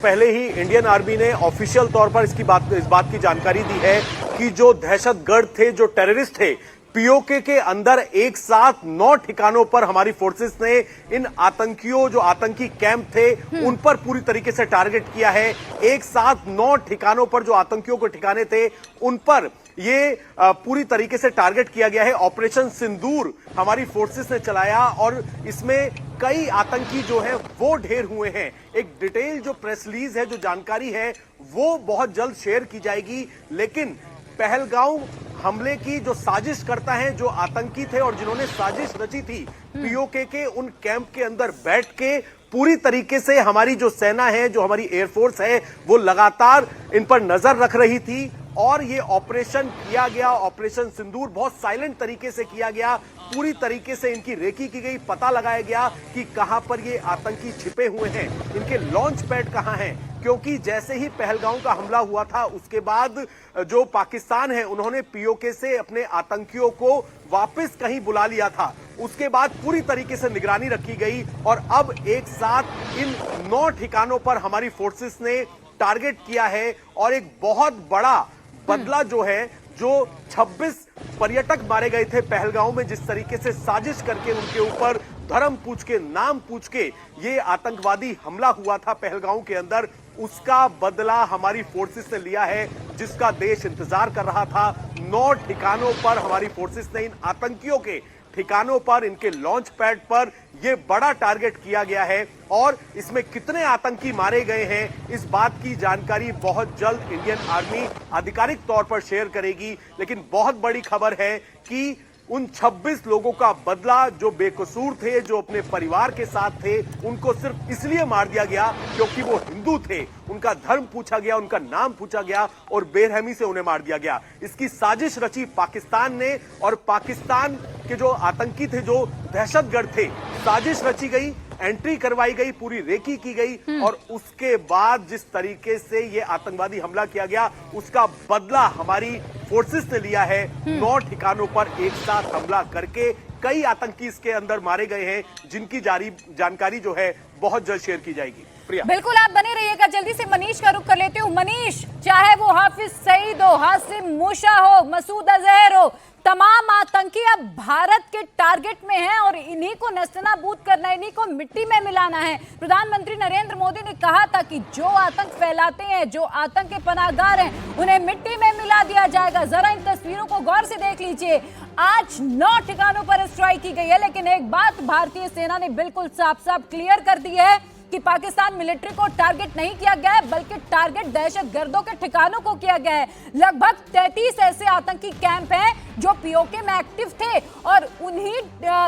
पहले ही Indian army ने official तौर पर इस बात की जानकारी दी है कि जो दहशतगर्द थे, जो टेररिस्ट थे, पीओके के अंदर एक साथ 9 ठिकानों पर हमारी फोर्सेस ने इन आतंकियों, जो आतंकी कैंप थे, उन पर पूरी तरीके से टारगेट किया है। एक साथ 9 ठिकानों पर जो आतंकियों के ठिकाने थे, उन पर ये पूरी तरीके से टारगेट किया गया है। ऑपरेशन सिंदूर हमारी फोर्सेस ने चलाया और इसमें कई आतंकी जो है वो ढेर हुए हैं। एक डिटेल जो प्रेस रिलीज है, जो जानकारी है, वो बहुत जल्द शेयर की जाएगी। लेकिन पहलगांव हमले की जो साजिश करता है, जो आतंकी थे और जिन्होंने साजिश रची थी, पीओके के उन कैंप के अंदर बैठ के पूरी तरीके से हमारी जो सेना है, जो हमारी एयरफोर्स है, वो लगातार इन पर नजर रख रही थी। और ये ऑपरेशन किया गया, ऑपरेशन सिंदूर बहुत साइलेंट तरीके से किया गया। पूरी तरीके से इनकी रेकी की गई, पता लगाया गया कि कहां पर ये आतंकी छिपे हुए हैं, इनके लॉन्च पैड कहां हैं। क्योंकि जैसे ही पहलगांव का हमला हुआ था, उसके बाद जो पाकिस्तान है, उन्होंने पीओके से अपने आतंकियों को वापस कहीं बुला लिया था। उसके बाद पूरी तरीके से निगरानी रखी गई और अब एक साथ इन 9 ठिकानों पर हमारी फोर्सेस ने टारगेट किया है। और एक बहुत बड़ा बदला जो है, जो 26 पर्यटक मारे गए थे पहलगांव में, जिस तरीके से साजिश करके उनके ऊपर धर्म पूछ के, नाम पूछ के ये आतंकवादी हमला हुआ था पहलगांव के अंदर, उसका बदला हमारी फोर्सेस ने लिया है, जिसका देश इंतजार कर रहा था। 9 ठिकानों पर हमारी फोर्सेस ने इन आतंकियों के ठिकानों पर, इनके लॉन्च पैड पर यह बड़ा टारगेट किया गया है। और इसमें कितने आतंकी मारे गए हैं, इस बात की जानकारी बहुत जल्द इंडियन आर्मी आधिकारिक तौर पर शेयर करेगी। लेकिन बहुत बड़ी खबर है कि उन 26 लोगों का बदला, जो बेकसूर थे, जो अपने परिवार के साथ थे, उनको सिर्फ इसलिए मार दिया गया क्योंकि वो हिंदू थे। उनका धर्म पूछा गया, उनका नाम पूछा गया और बेरहमी से उन्हें मार दिया गया। इसकी साजिश रची पाकिस्तान ने, और पाकिस्तान के जो आतंकी थे, जो दहशतगर्द थे, साजिश रची गई, एंट्री करवाई गई, पूरी रेकी की गई और उसके बाद जिस तरीके से ये आतंकवादी हमला किया गया, उसका बदला हमारी फोर्सेस ने लिया है। 9 ठिकानों पर एक साथ हमला करके कई आतंकी इसके अंदर मारे गए हैं, जिनकी जारी जानकारी जो है बहुत जल्द शेयर की जाएगी। प्रिया, बिल्कुल, आप बने रहिएगा। जल्दी से मनीष का रुख कर लेती हूँ। मनीष, चाहे वो हाफिज सईद हो, हासिम मूसा हो, मसूद अजहर हो, तमाम आतंकी अब भारत के टारगेट में हैं और इन्हीं को नेस्तनाबूद करना है, इन्हीं को मिट्टी में मिलाना है। प्रधानमंत्री नरेंद्र मोदी ने कहा था कि जो आतंक फैलाते हैं, जो आतंक के पनाहगार हैं, उन्हें मिट्टी में मिला दिया जाएगा। जरा इन तस्वीरों को गौर से देख लीजिए। आज 9 ठिकानों पर स्ट्राइक की गई है, लेकिन एक बात भारतीय सेना ने बिल्कुल साफ साफ क्लियर कर दी है कि पाकिस्तान मिलिट्री को टारगेट नहीं किया गया है, बल्कि टारगेट दहशतगर्दों के ठिकानों को किया गया है। लगभग 33 ऐसे आतंकी कैंप हैं जो पीओके में एक्टिव थे और उन्हीं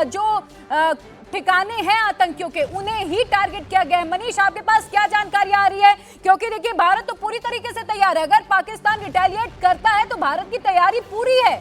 जो ठिकाने हैं आतंकियों के, उन्हें ही टारगेट किया गया है। मनीष, आपके पास क्या जानकारी आ रही है? क्योंकि देखिए, भारत तो पूरी तरीके से तैयार है। अगर पाकिस्तान रिटेलिएट करता है तो भारत की तैयारी पूरी है।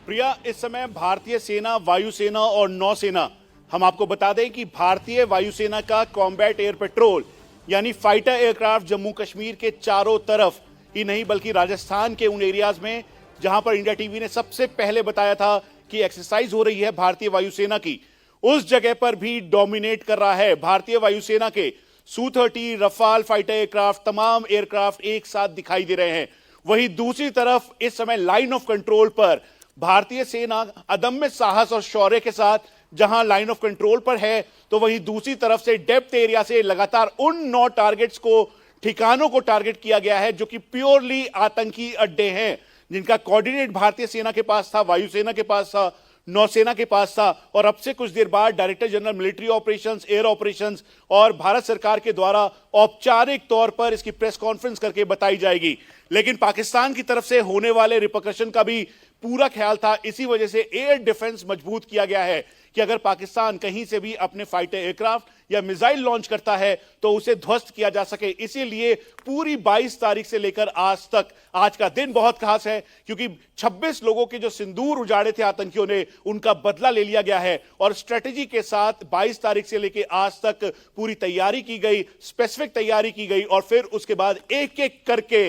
प्रिया, इस समय भारतीय सेना, वायुसेना और नौसेना, हम आपको बता दें कि भारतीय वायुसेना का कॉम्बैट एयर पेट्रोल यानी फाइटर एयरक्राफ्ट जम्मू कश्मीर के चारों तरफ ही नहीं, बल्कि राजस्थान के उन एरियाज में जहां पर इंडिया टीवी ने सबसे पहले बताया था कि एक्सरसाइज हो रही है भारतीय वायुसेना की, उस जगह पर भी डोमिनेट कर रहा है। भारतीय वायुसेना के Su-30 रफाल फाइटर एयरक्राफ्ट, तमाम एयरक्राफ्ट एक साथ दिखाई दे रहे हैं। वहीं दूसरी तरफ इस समय लाइन ऑफ कंट्रोल पर भारतीय सेना अदम्य साहस और शौर्य के साथ जहां लाइन ऑफ कंट्रोल पर है, तो वहीं दूसरी तरफ से डेप्थ एरिया से लगातार उन 9 टारगेट्स को, ठिकानों को टारगेट किया गया है जो कि प्योरली आतंकी अड्डे हैं, जिनका कोऑर्डिनेट भारतीय सेना के पास था, वायुसेना के पास था, नौसेना के पास था। और अब से कुछ देर बाद director general military operations, air operations और भारत सरकार के द्वारा औपचारिक तौर पर इसकी प्रेस कॉन्फ्रेंस करके बताई जाएगी। लेकिन पाकिस्तान की तरफ से होने वाले रिपरकशन का भी पूरा ख्याल था। इसी वजह से एयर डिफेंस मजबूत किया गया है कि अगर पाकिस्तान कहीं से भी अपने फाइटर एयरक्राफ्ट या मिसाइल लॉन्च करता है तो उसे ध्वस्त किया जा सके। इसीलिए पूरी 22 तारीख से लेकर आज तक, आज का दिन बहुत खास है क्योंकि 26 लोगों के जो सिंदूर उजाड़े थे आतंकियों ने, उनका बदला ले लिया गया है। और स्ट्रेटेजी के साथ 22 तारीख से लेकर आज तक पूरी तैयारी की गई, स्पेसिफिक तैयारी की गई और फिर उसके बाद एक एक करके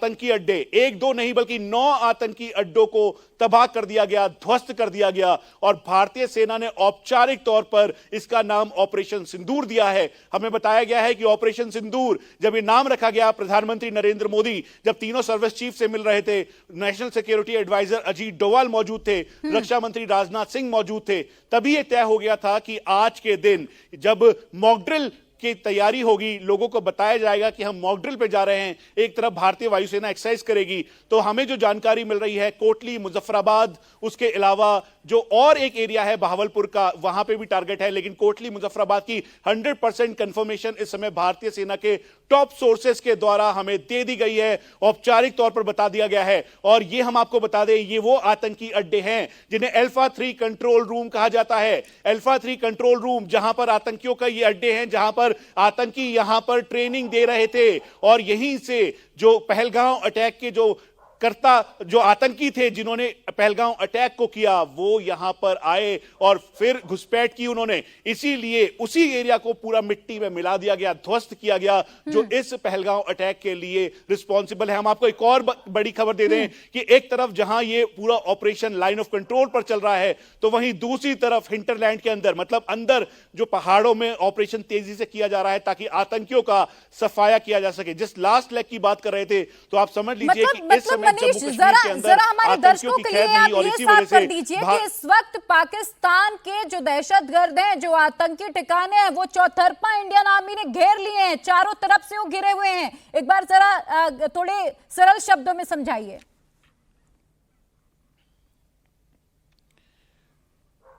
आतंकी अड्डे, एक दो नहीं बल्कि 9 आतंकी अड्डों को तबाह कर दिया गया, ध्वस्त कर दिया गया और भारतीय सेना ने औपचारिक तौर पर इसका नाम ऑपरेशन सिंदूर दिया है। हमें बताया गया है कि ऑपरेशन सिंदूर जब ये नाम रखा गया, प्रधानमंत्री नरेंद्र मोदी जब तीनों सर्विस चीफ से मिल रहे थे, national security adviser Ajit Doval मौजूद थे, रक्षा मंत्री राजनाथ सिंह मौजूद थे, तभी यह तय हो गया था कि आज के दिन जब मॉक ड्रिल की तैयारी होगी, लोगों को बताया जाएगा कि हम मॉक ड्रिल पे जा रहे हैं, एक तरफ भारतीय वायुसेना एक्सरसाइज करेगी। तो हमें जो जानकारी मिल रही है, कोटली, मुजफ्फराबाद, उसके अलावा जो और एक एरिया है बहावलपुर का, वहां पे भी टारगेट है, लेकिन कोटली मुजफ्फराबाद की 100% कंफर्मेशन इस समय भारतीय सेना के टॉप सोर्सेस के द्वारा हमें दे दी गई है, औपचारिक तौर पर बता दिया गया है। और ये हम आपको बता दें, ये वो आतंकी अड्डे हैं जिन्हें अल्फा 3 कंट्रोल रूम कहा जाता है। अल्फा 3 कंट्रोल रूम, जहां पर आतंकियों का ये अड्डे हैं, जहां पर आतंकी यहां पर ट्रेनिंग दे रहे थे और यहीं से जो पहलगांव अटैक के जो आतंकी थे जिन्होंने पहलगांव अटैक को किया, वो यहां पर आए और फिर घुसपैठ की उन्होंने। इसीलिए उसी एरिया को पूरा मिट्टी में मिला दिया गया, ध्वस्त किया गया, जो इस पहलगांव अटैक के लिए रिस्पॉन्सिबल है। हम आपको एक और बड़ी खबर दे दें कि एक तरफ जहां ये पूरा ऑपरेशन लाइन ऑफ कंट्रोल पर चल रहा है, तो वहीं दूसरी तरफ हिंटरलैंड के अंदर, मतलब अंदर जो पहाड़ों में ऑपरेशन तेजी से किया जा रहा है ताकि आतंकियों का सफाया किया जा सके। जिस लास्ट लेग की बात कर रहे थे, तो आप समझ लीजिए कि इस समय मनीष, जरा हमारे दर्शकों के लिए आप ये साफ कर दीजिए कि इस वक्त पाकिस्तान के जो दहशतगर्द हैं, जो आतंकी ठिकाने हैं, वो चौतरफा इंडियन आर्मी ने घेर लिए हैं, चारों तरफ से वो घिरे हुए हैं। एक बार जरा थोड़े सरल शब्दों में समझाइए।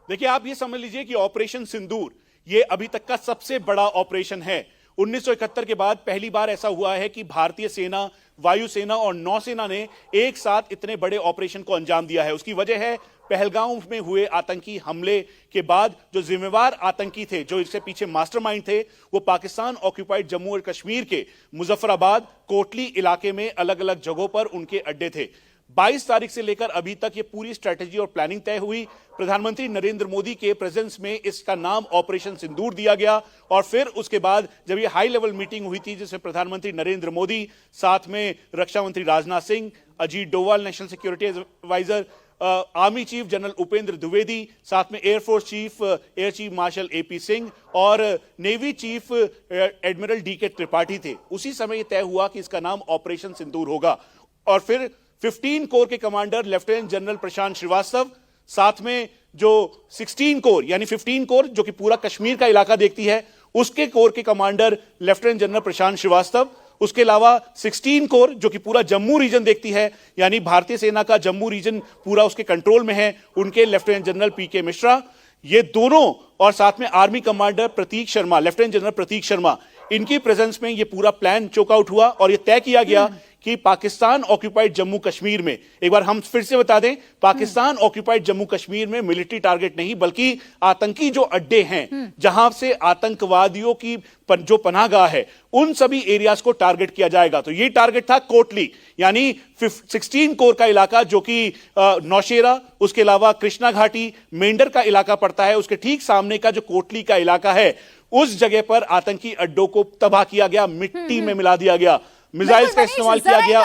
देखिए, आप ये समझ लीजिए कि ऑपरेशन सिंदूर ये अभी तक का सबसे बड़ा ऑपरेशन है। 1971 के बाद पहली बार ऐसा हुआ है कि भारतीय सेना, वायुसेना और नौसेना ने एक साथ इतने बड़े ऑपरेशन को अंजाम दिया है। उसकी वजह है पहलगांव में हुए आतंकी हमले के बाद जो जिम्मेवार आतंकी थे, जो इसके पीछे मास्टरमाइंड थे, वो पाकिस्तान ऑक्यूपाइड जम्मू और कश्मीर के मुजफ्फराबाद, कोटली इलाके में अलग अलग जगहों पर उनके अड्डे थे। 22 तारीख से लेकर अभी तक ये पूरी स्ट्रेटेजी और प्लानिंग तय हुई। प्रधानमंत्री नरेंद्र मोदी के प्रेजेंस में इसका नाम ऑपरेशन सिंदूर दिया गया और फिर उसके बाद जब ये हाई लेवल मीटिंग हुई थी, जिसमें प्रधानमंत्री नरेंद्र मोदी, साथ में रक्षा मंत्री Rajnath Singh, Ajit Doval national security adviser, army chief general Upendra Dwivedi, साथ में air force chief air chief marshal AP Singh और navy chief admiral DK Tripathi थे। उसी समय यह तय हुआ कि इसका नाम ऑपरेशन सिंदूर होगा। और फिर 15 कोर के कमांडर लेफ्टिनेंट जनरल प्रशांत श्रीवास्तव, साथ में जो 16 कोर यानी 15 कोर जो कि पूरा कश्मीर का इलाका देखती है, उसके कोर के कमांडर लेफ्टिनेंट जनरल प्रशांत श्रीवास्तव, उसके अलावा 16 कोर जो कि पूरा जम्मू रीजन देखती है, यानी भारतीय सेना का जम्मू रीजन पूरा उसके कंट्रोल में है, उनके लेफ्टिनेंट जनरल पीके मिश्रा, ये दोनों, और साथ में आर्मी कमांडर प्रतीक शर्मा, लेफ्टिनेंट जनरल प्रतीक शर्मा, इनकी प्रेजेंस में ये पूरा प्लान चोकआउट हुआ और ये तय किया गया कि पाकिस्तान ऑक्यूपाइड जम्मू कश्मीर में, एक बार हम फिर से बता दें, पाकिस्तान ऑक्यूपाइड जम्मू कश्मीर में मिलिट्री टारगेट नहीं बल्कि आतंकी जो अड्डे हैं, जहां से आतंकवादियों की जो पनाहगाह है, उन सभी एरियाज को टारगेट किया जाएगा। तो ये टारगेट था कोटली, यानी 16 कोर का इलाका जो कि नौशेरा, उसके अलावा कृष्णा घाटी, मेंढर का इलाका पड़ता है, उसके ठीक सामने का जो कोटली का इलाका है, उस जगह पर आतंकी अड्डों को तबाह किया गया, मिट्टी में मिला दिया गया, मिसाइल्स का इस्तेमाल किया गया